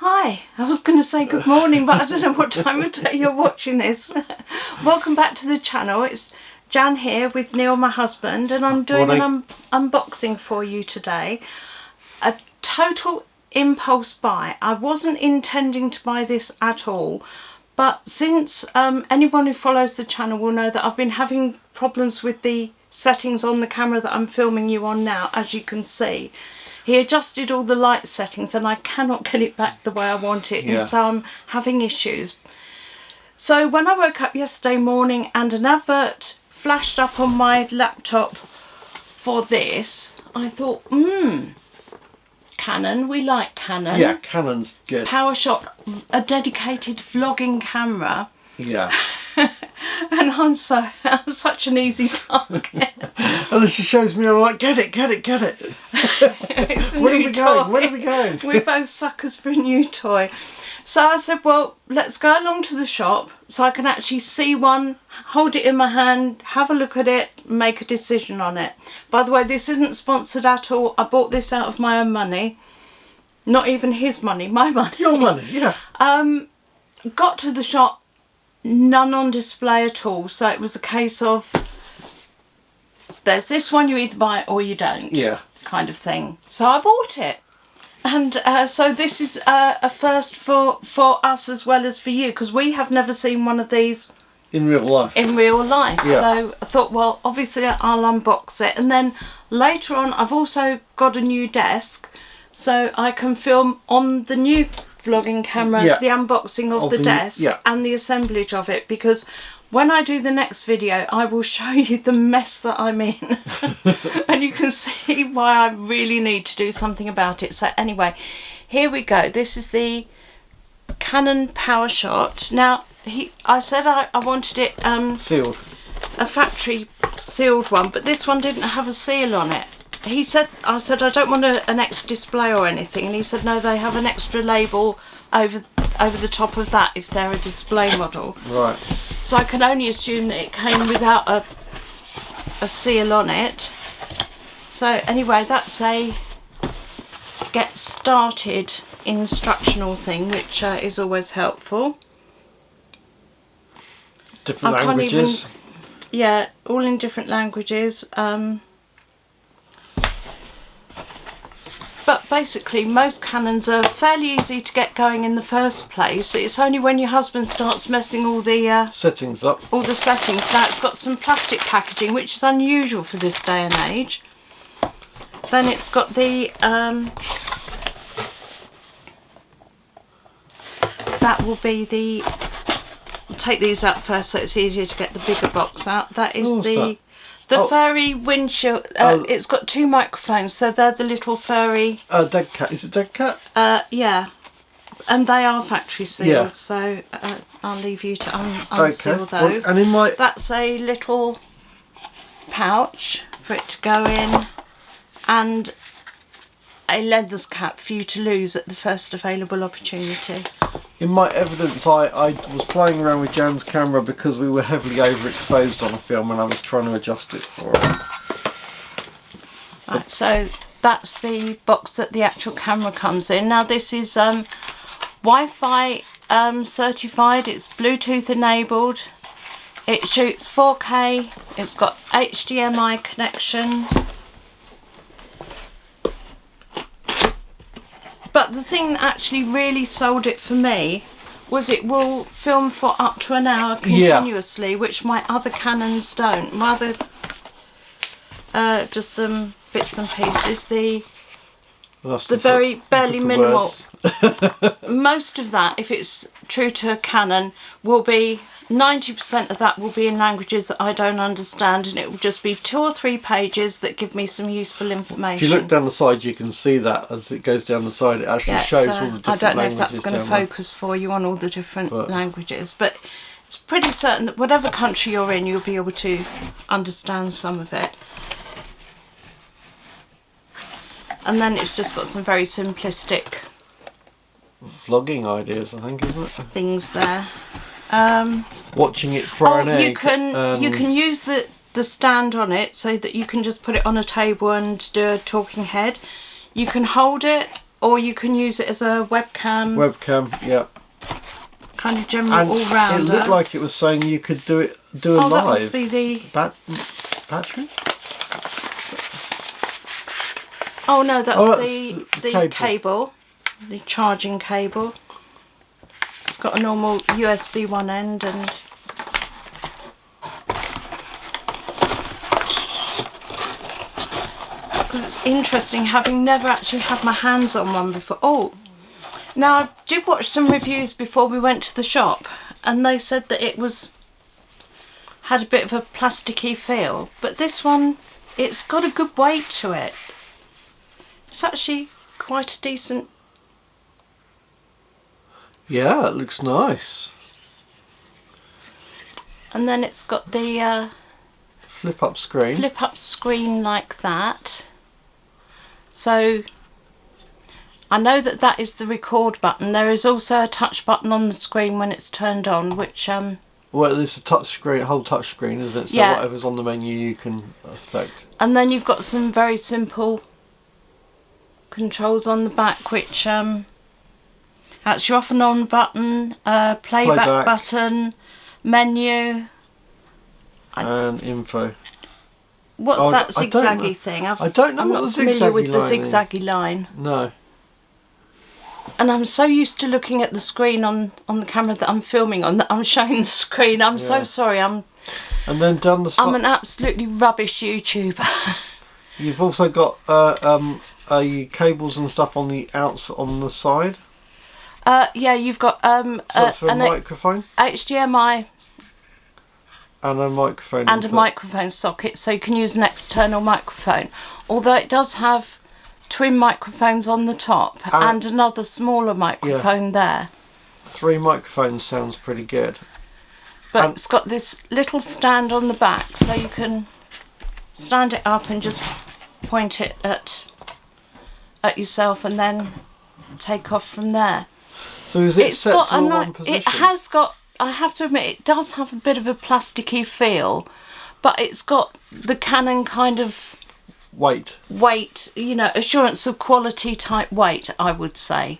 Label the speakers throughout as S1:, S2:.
S1: Hi, I was going to say good morning, but I don't know what time of day you're watching this. Welcome back to the channel. It's Jan here with Neil, my husband, and I'm doing an unboxing for you today. A total impulse buy. I wasn't intending to buy this at all, but since anyone who follows the channel will know that I've been having problems with the settings on the camera that I'm filming you on now, as you can see. He adjusted all the light settings and I cannot get it back the way I want it, and so I'm having issues. So when I woke up yesterday morning and an advert flashed up on my laptop for this, I thought, Canon, we like Canon.
S2: Yeah, Canon's good.
S1: Powershot, a dedicated vlogging camera.
S2: Yeah.
S1: And I'm such an easy target.
S2: And then she shows me, I'm like, get it.
S1: It's a
S2: Where
S1: new toy.
S2: Where are we going?
S1: We're both suckers for a new toy. So I said, well, let's go along to the shop so I can actually see one, hold it in my hand, have a look at it, make a decision on it. By the way, this isn't sponsored at all. I bought this out of my own money. Not even his money, my money.
S2: Your money, yeah.
S1: Got to the shop, none on display at all. So it was a case of, there's this one, you either buy it or you don't.
S2: Yeah. Kind
S1: of thing. So I bought it. And so this is a first for us as well as for you, because we have never seen one of these
S2: in real life.
S1: Yeah. So I thought, well, obviously I'll unbox it, and then later on I've also got a new desk so I can film on the new vlogging camera the unboxing of the desk and the assemblage of it, because when I do the next video I will show you the mess that I'm in and you can see why I really need to do something about it. So anyway, here we go. This is the Canon Powershot. Now I said I wanted it
S2: sealed,
S1: a factory sealed one, but this one didn't have a seal on it. I said I don't want an extra display or anything, and he said no, they have an extra label over the top of that if they're a display model. Right. So I can only assume that it came without a seal on it. So anyway, that's a get started instructional thing, which is always helpful.
S2: Different languages.
S1: Yeah, all in different languages. But basically most Canons are fairly easy to get going in the first place. It's only when your husband starts messing all the
S2: settings up.
S1: All the settings. Now it's got some plastic packaging, which is unusual for this day and age. Then it's got the that will be the, I'll take these out first so it's easier to get the bigger box out. That is the furry windshield. It's got two microphones, so they're the little furry.
S2: Dead cat. Is it dead cat?
S1: Yeah, and they are factory sealed. So I'll leave you to unseal those.
S2: Well, and
S1: that's a little pouch for it to go in, and a leather cap for you to lose at the first available opportunity.
S2: In my evidence, I was playing around with Jan's camera because we were heavily overexposed on a film and I was trying to adjust it for her.
S1: Right, so that's the box that the actual camera comes in. Now this is Wi-Fi certified, it's Bluetooth enabled, it shoots 4K, it's got HDMI connection. But the thing that actually really sold it for me was it will film for up to an hour continuously, which my other Canons don't. My other, just some bits and pieces. The very barely minimal. Most of that, if it's true to a Canon, will be 90% of that will be in languages that I don't understand, and it will just be 2 or 3 pages that give me some useful information.
S2: If you look down the side, you can see that as it goes down the side, it actually shows all the different languages.
S1: I don't know if that's going to focus for you on all the different languages, but it's pretty certain that whatever country you're in, you'll be able to understand some of it. And then it's just got some very simplistic
S2: vlogging ideas, I think, isn't it?
S1: Things there.
S2: Watching it fry an egg.
S1: You can use the stand on it so that you can just put it on a table and do a talking head. You can hold it or you can use it as a webcam.
S2: Webcam, yeah.
S1: Kind of general
S2: And
S1: all-rounder.
S2: it looked like it was saying you could do a live.
S1: That must be the...
S2: battery?
S1: Oh no, that's
S2: the
S1: cable. The charging cable. It's got a normal USB one end and... Because it's interesting, having never actually had my hands on one before. Oh, now I did watch some reviews before we went to the shop, and they said that it had a bit of a plasticky feel, but this one, it's got a good weight to it. It's actually quite a decent...
S2: Yeah, it looks nice.
S1: And then it's got the
S2: flip-up screen.
S1: Flip-up screen like that. So I know that that is the record button. There is also a touch button on the screen when it's turned on, which
S2: well, it's a touch screen, whole touch screen, isn't it? So
S1: yeah.
S2: Whatever's on the menu you can affect.
S1: And then you've got some very simple controls on the back, which that's your off and on button, playback button, menu,
S2: and info.
S1: What's that zigzaggy thing?
S2: I don't know. I'm
S1: not familiar with the zigzaggy line.
S2: No.
S1: And I'm so used to looking at the screen on the camera that I'm filming on that I'm showing the screen. I'm so sorry. And
S2: then down the side,
S1: I'm an absolutely rubbish YouTuber.
S2: You've also got cables and stuff on the on the side.
S1: Yeah, you've got
S2: so that's for a microphone.
S1: HDMI.
S2: And a microphone.
S1: And a microphone socket, so you can use an external microphone. Although it does have twin microphones on the top and another smaller microphone there. 3
S2: microphones sounds pretty good.
S1: But it's got this little stand on the back, so you can stand it up and just point it at yourself and then take off from there.
S2: So is it set to one position?
S1: It has got, I have to admit, it does have a bit of a plasticky feel, but it's got the Canon kind of
S2: weight,
S1: you know, assurance of quality type weight, I would say.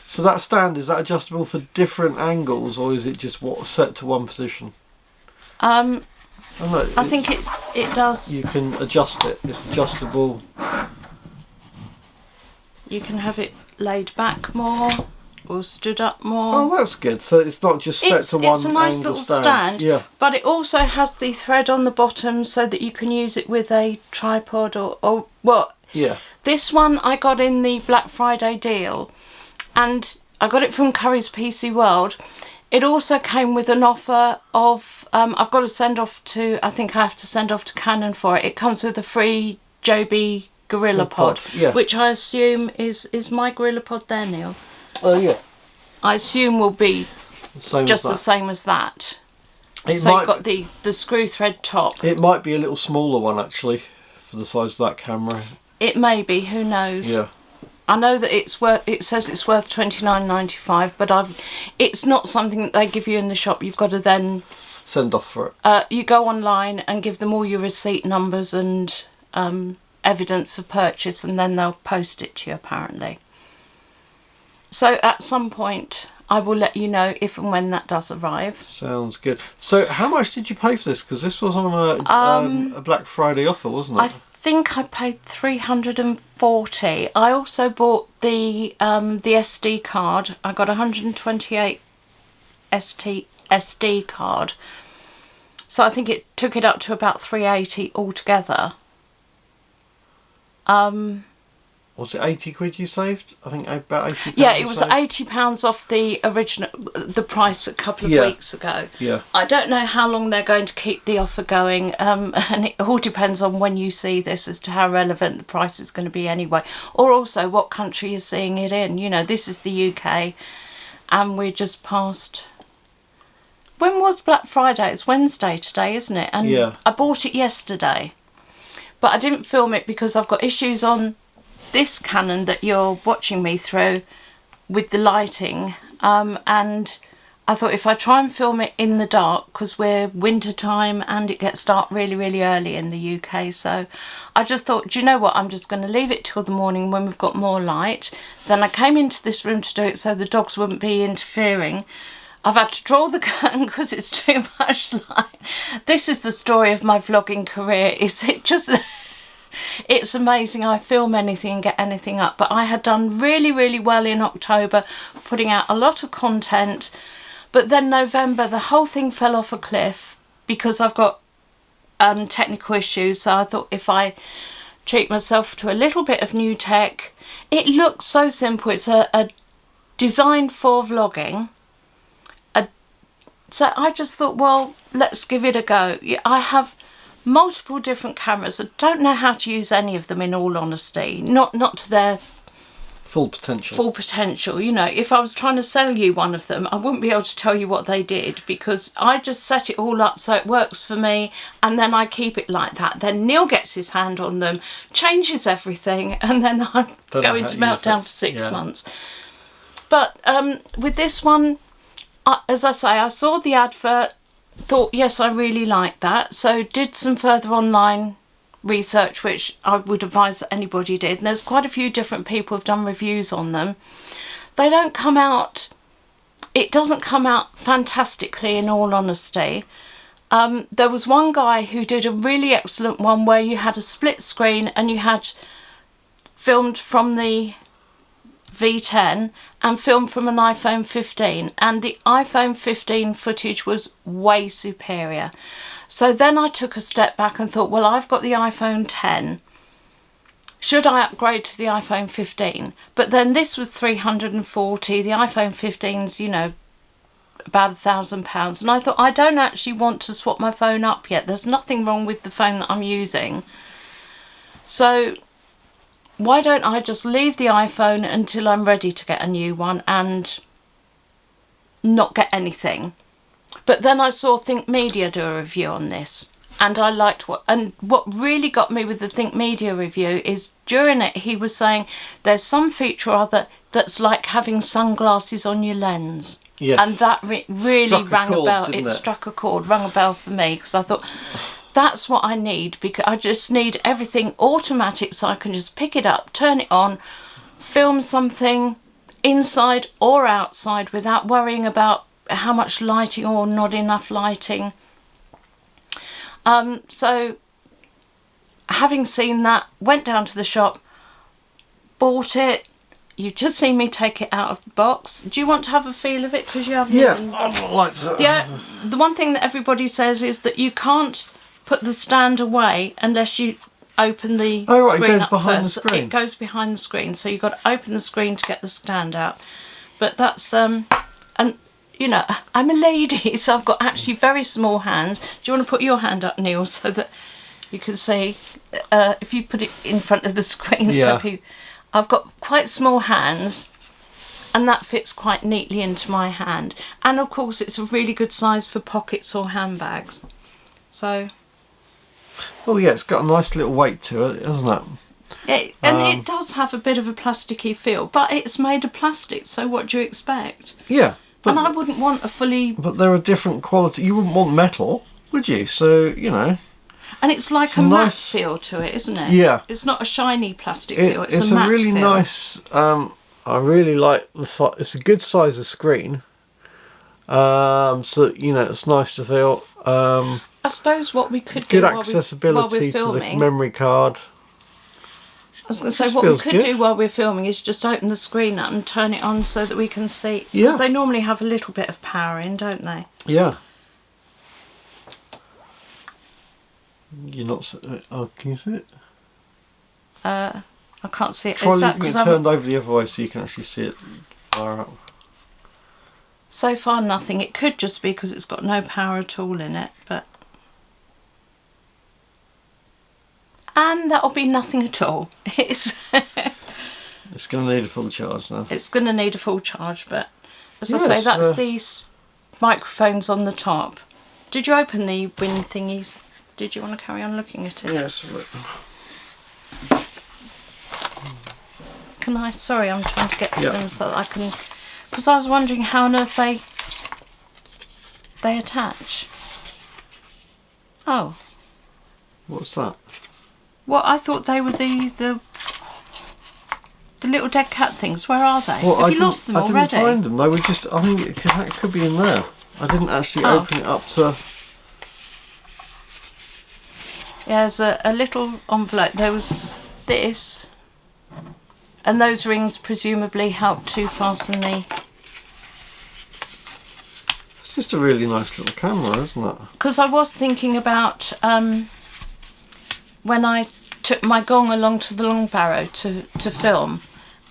S2: So that stand, is that adjustable for different angles, or is it just set to one position?
S1: I think it does.
S2: You can adjust it. It's adjustable.
S1: You can have it laid back more or stood up more.
S2: Oh, that's good. So it's not just set to one angle.
S1: It's a nice little stand.
S2: Yeah.
S1: But it also has the thread on the bottom so that you can use it with a tripod or what?
S2: Yeah.
S1: This one I got in the Black Friday deal, and I got it from Curry's PC World. It also came with an offer of, I've got to send off to, I think I have to send off to Canon for it. It comes with a free Joby Gorilla Pod, which I assume is my Gorilla Pod there, Neil?
S2: Oh yeah.
S1: I assume will be just the same as that. So you've got the screw thread top.
S2: It might be a little smaller one actually, for the size of that camera.
S1: It may be, who knows?
S2: Yeah.
S1: I know that it says it's worth $29.95, but it's not something that they give you in the shop. You've got to then
S2: send off for it.
S1: You go online and give them all your receipt numbers and evidence of purchase, and then they'll post it to you apparently. So at some point I will let you know if and when that does arrive.
S2: Sounds good. So how much did you pay for this? Because this was on a Black Friday offer, wasn't it?
S1: I think I paid $340. I also bought the SD card. I got 128 SD card. So I think it took it up to about $380 altogether.
S2: Was it 80 quid you saved? I think about 80 pounds.
S1: Yeah, it was £80 off the original, the price a couple of weeks ago.
S2: Yeah.
S1: I don't know how long they're going to keep the offer going, and it all depends on when you see this as to how relevant the price is going to be anyway, or also what country you're seeing it in. You know, this is the UK, and we're just past. When was Black Friday? It's Wednesday today, isn't it? And I bought it yesterday, but I didn't film it because I've got issues on this Canon that you're watching me through with the lighting, and I thought if I try and film it in the dark, because we're winter time and it gets dark really, really early in the UK, so I just thought, do you know what, I'm just going to leave it till the morning when we've got more light. Then I came into this room to do it so the dogs wouldn't be interfering. I've had to draw the curtain because it's too much light. This is the story of my vlogging career. It's amazing. I film anything and get anything up, but I had done really, really well in October, putting out a lot of content. But then November, the whole thing fell off a cliff because I've got technical issues. So I thought if I treat myself to a little bit of new tech, it looks so simple. It's a designed for vlogging. So I just thought, well, let's give it a go. I have multiple different cameras. I don't know how to use any of them, in all honesty. Not to their
S2: full potential.
S1: Full potential. You know, if I was trying to sell you one of them, I wouldn't be able to tell you what they did, because I just set it all up so it works for me, and then I keep it like that. Then Neil gets his hand on them, changes everything, and then I go into meltdown for 6 months. But with this one, as I say, I saw the advert, thought, yes, I really like that. So did some further online research, which I would advise that anybody did. And there's quite a few different people who've done reviews on them. They don't come out, it doesn't come out fantastically, in all honesty. There was one guy who did a really excellent one where you had a split screen and you had filmed from the V10 and filmed from an iPhone 15, and the iPhone 15 footage was way superior. So then I took a step back and thought, well, I've got the iPhone 10. Should I upgrade to the iPhone 15? But then this was 340. The iPhone 15's, you know, about £1,000. And I thought, I don't actually want to swap my phone up yet. There's nothing wrong with the phone that I'm using. So why don't I just leave the iPhone until I'm ready to get a new one and not get anything? But then I saw Think Media do a review on this, and I liked what really got me with the Think Media review is during it he was saying there's some feature or other that's like having sunglasses on your lens. Yes. And that really rang a bell. It struck a chord, rang a bell for me, because I thought, that's what I need, because I just need everything automatic so I can just pick it up, turn it on, film something inside or outside without worrying about how much lighting or not enough lighting. So having seen that, went down to the shop, bought it. You've just seen me take it out of the box. Do you want to have a feel of it? Because you haven't.
S2: Yeah, I'd like to.
S1: The one thing that everybody says is that you can't put the stand away unless you open the screen up first. It goes behind the screen, so you've got to open the screen to get the stand out. But that's and you know, I'm a lady, so I've got actually very small hands. Do you want to put your hand up, Neil, so that you can see if you put it in front of the screen?
S2: Yeah.
S1: So I've got quite small hands, and that fits quite neatly into my hand. And of course, it's a really good size for pockets or handbags. So.
S2: Oh yeah, it's got a nice little weight to it, hasn't it?
S1: It does have a bit of a plasticky feel, but it's made of plastic, so what do you expect?
S2: Yeah.
S1: And I wouldn't want a fully...
S2: But they're a different quality. You wouldn't want metal, would you? So, you know.
S1: And it's like a matte feel to it, isn't it?
S2: Yeah.
S1: It's not a shiny plastic feel, it's a matte
S2: really
S1: feel.
S2: Nice... I really like the... It's a good size of screen. So, you know, it's nice to feel.
S1: I suppose what we could
S2: do... Good
S1: while
S2: accessibility
S1: we're filming,
S2: to the memory card.
S1: I was going to say, what we could do while we're filming is just open the screen up and turn it on so that we can see.
S2: Yeah.
S1: Because they normally have a little bit of power in, don't they?
S2: Yeah. You're not... Oh, can you see it?
S1: I can't see it.
S2: Try leaving it turned over the other way so you can actually see it fire up.
S1: So far, nothing. It could just be because it's got no power at all in it, but... And that'll be nothing at all. It's
S2: going to need a full charge now.
S1: It's going to need a full charge, but as I say, that's these microphones on the top. Did you open the wind thingies? Did you want to carry on looking at it?
S2: Yes.
S1: Can I? Sorry, I'm trying to get to them so that I can... Because I was wondering how on earth they they attach. Oh.
S2: What's that?
S1: Well, I thought they were the little dead cat things. Where are they?
S2: Well,
S1: Have you lost them already?
S2: I didn't find them. They were just, I think that could be in there. I didn't actually open it up to...
S1: Yeah, there's a little envelope. There was this, and those rings presumably help to fasten the...
S2: It's just a really nice little camera, isn't it?
S1: Because I was thinking about when I took my gong along to the Long Barrow to film,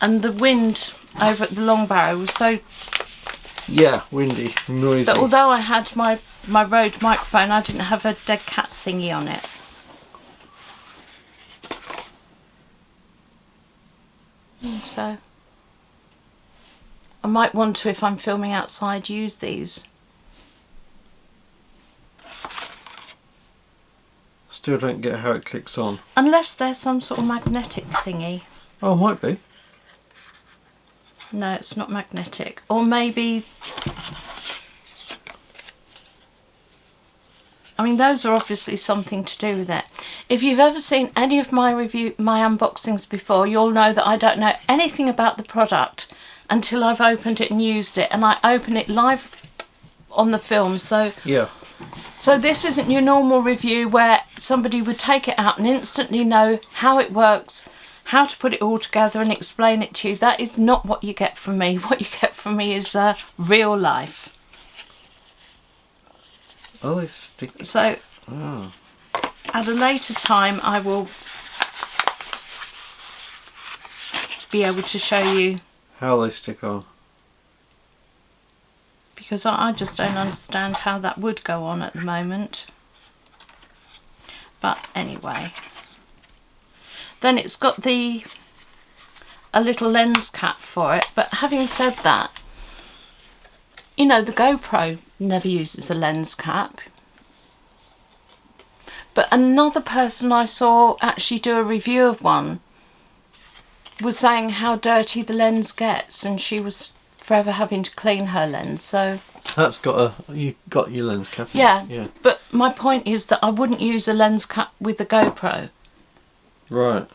S1: and the wind over at the Long Barrow was so...
S2: Yeah, windy, noisy.
S1: But although I had my Rode microphone, I didn't have a dead cat thingy on it. So I might want to, if I'm filming outside, use these.
S2: Still don't get how it clicks on.
S1: Unless there's some sort of magnetic thingy.
S2: Oh, might be.
S1: No, it's not magnetic. Or maybe... I mean, those are obviously something to do with it. If you've ever seen any of my unboxings before, you'll know that I don't know anything about the product until I've opened it and used it. And I open it live on the film, so...
S2: Yeah.
S1: So this isn't your normal review where somebody would take it out and instantly know how it works, how to put it all together and explain it to you. That is not what you get from me. What you get from me is real life.
S2: Oh, they stick.
S1: So at a later time I will be able to show you
S2: how they stick on.
S1: Because I just don't understand how that would go on at the moment. But anyway. Then it's got a little lens cap for it. But having said that, you know, the GoPro never uses a lens cap. But another person I saw actually do a review of one was saying how dirty the lens gets, and she was forever having to clean her lens. So
S2: that's you got your lens cap.
S1: Yeah,
S2: yeah.
S1: But my point is that I wouldn't use a lens cap with the GoPro.
S2: Right.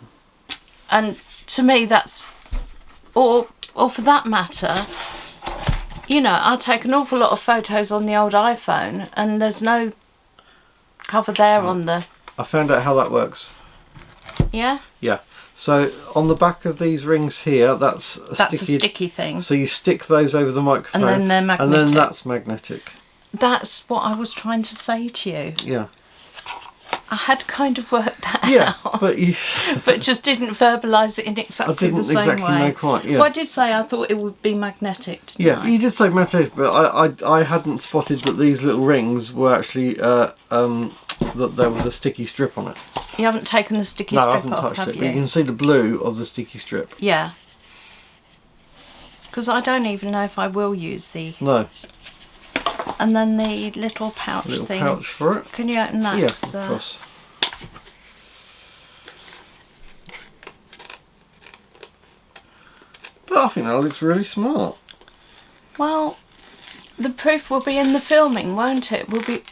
S1: And to me that's, or for that matter, you know, I take an awful lot of photos on the old iPhone and there's no cover there on the...
S2: I found out how that works.
S1: Yeah?
S2: Yeah. So on the back of these rings here, that's a
S1: sticky thing.
S2: So you stick those over the microphone.
S1: And then they're magnetic.
S2: And then that's magnetic.
S1: That's what I was trying to say to you.
S2: Yeah.
S1: I had kind of worked that out.
S2: But you...
S1: but just didn't verbalise it in exactly the same way. I didn't exactly
S2: know quite, yeah.
S1: Well, I did say I thought it would be magnetic, didn't
S2: Yeah,
S1: I?
S2: you did say magnetic, but I hadn't spotted that these little rings were actually, that there was a sticky strip on it.
S1: You haven't taken the sticky
S2: strip
S1: off,
S2: have you? No, I haven't touched it,
S1: you?
S2: but you can see the blue of the sticky strip.
S1: Yeah. Because I don't even know if I will use the...
S2: No.
S1: And then the little pouch thing.
S2: Little pouch for it.
S1: Can you open that?
S2: Yeah, of course. But I think that looks really smart.
S1: Well, the proof will be in the filming, won't it? Will be...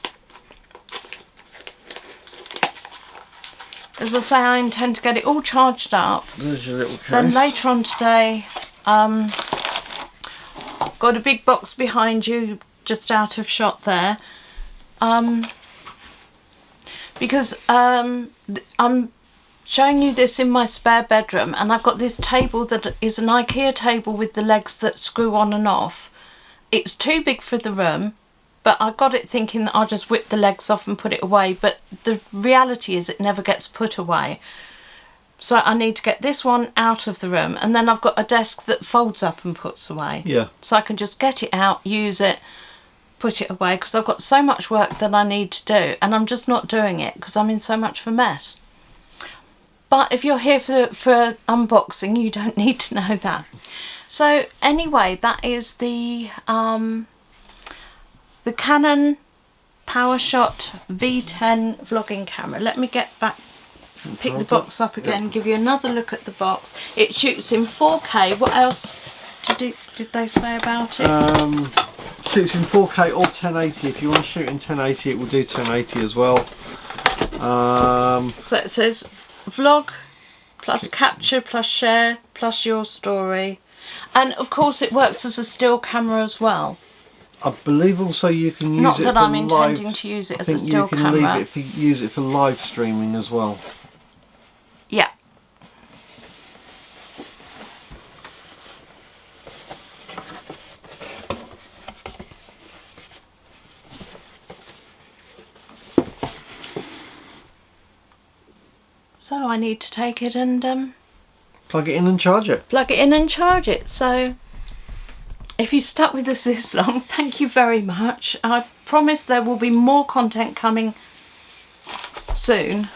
S1: As I say, I intend to get it all charged up.
S2: There's your little case.
S1: Then later on today, got a big box behind you, just out of shot there. Because I'm showing you this in my spare bedroom, and I've got this table that is an IKEA table with the legs that screw on and off. It's too big for the room, but I got it thinking that I'll just whip the legs off and put it away, but the reality is it never gets put away. So I need to get this one out of the room, and then I've got a desk that folds up and puts away.
S2: Yeah.
S1: So I can just get it out, use it, put it away, because I've got so much work that I need to do, and I'm just not doing it because I'm in so much of a mess. But if you're here for unboxing, you don't need to know that. So anyway, that is the Canon Powershot V10 vlogging camera. Let me get back, pick the box up again, give you another look at the box. It shoots in 4K. What else did they say about it?
S2: Shoots in 4K or 1080. If you want to shoot in 1080, it will do 1080 as well.
S1: So it says vlog plus capture plus share plus your story, and of course it works as a still camera as well.
S2: I believe also you can use
S1: Not
S2: it
S1: that
S2: for
S1: I'm
S2: live,
S1: intending to use it as a still camera.
S2: You can use it for live streaming as well.
S1: Yeah. So I need to take it and
S2: plug it in and charge it.
S1: Plug it in and charge it. So if you stuck with us this long, thank you very much. I promise there will be more content coming soon.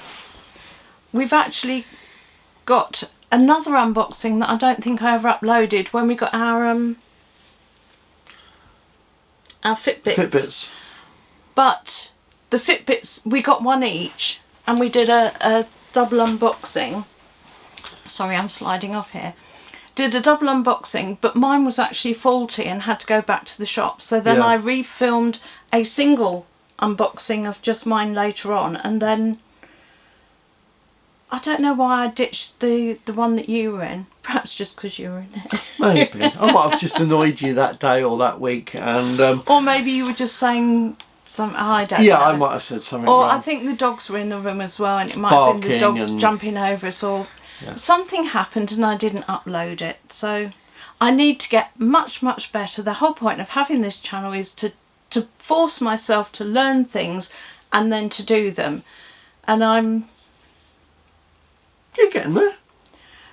S1: We've actually got another unboxing that I don't think I ever uploaded when we got our Fitbits. But the Fitbits, we got one each and we did a double unboxing. Sorry, I'm sliding off here. Did a double unboxing, but mine was actually faulty and had to go back to the shop. So then I refilmed a single unboxing of just mine later on, and then I don't know why I ditched the one that you were in. Perhaps just because you were in it.
S2: Maybe. I might have just annoyed you that day or that week, and
S1: or maybe you were just saying some. I don't know.
S2: Yeah, I might have said something
S1: or
S2: wrong.
S1: I think the dogs were in the room as well, and it might have been the dogs jumping over us, or something happened and I didn't upload it. So I need to get much better. The whole point of having this channel is to force myself to learn things and then to do them, and
S2: you're getting there.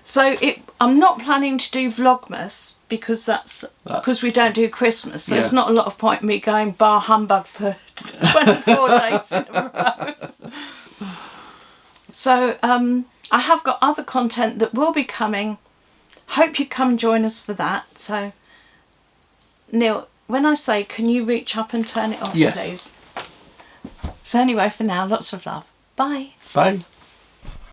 S1: So I'm not planning to do Vlogmas because that's because we don't do Christmas, so there's not a lot of point in me going bar humbug for 24 days in a row. So I have got other content that will be coming. Hope you come join us for that. So Neil, when I say, can you reach up and turn it off, please? So anyway, for now, lots of love. Bye.
S2: Bye.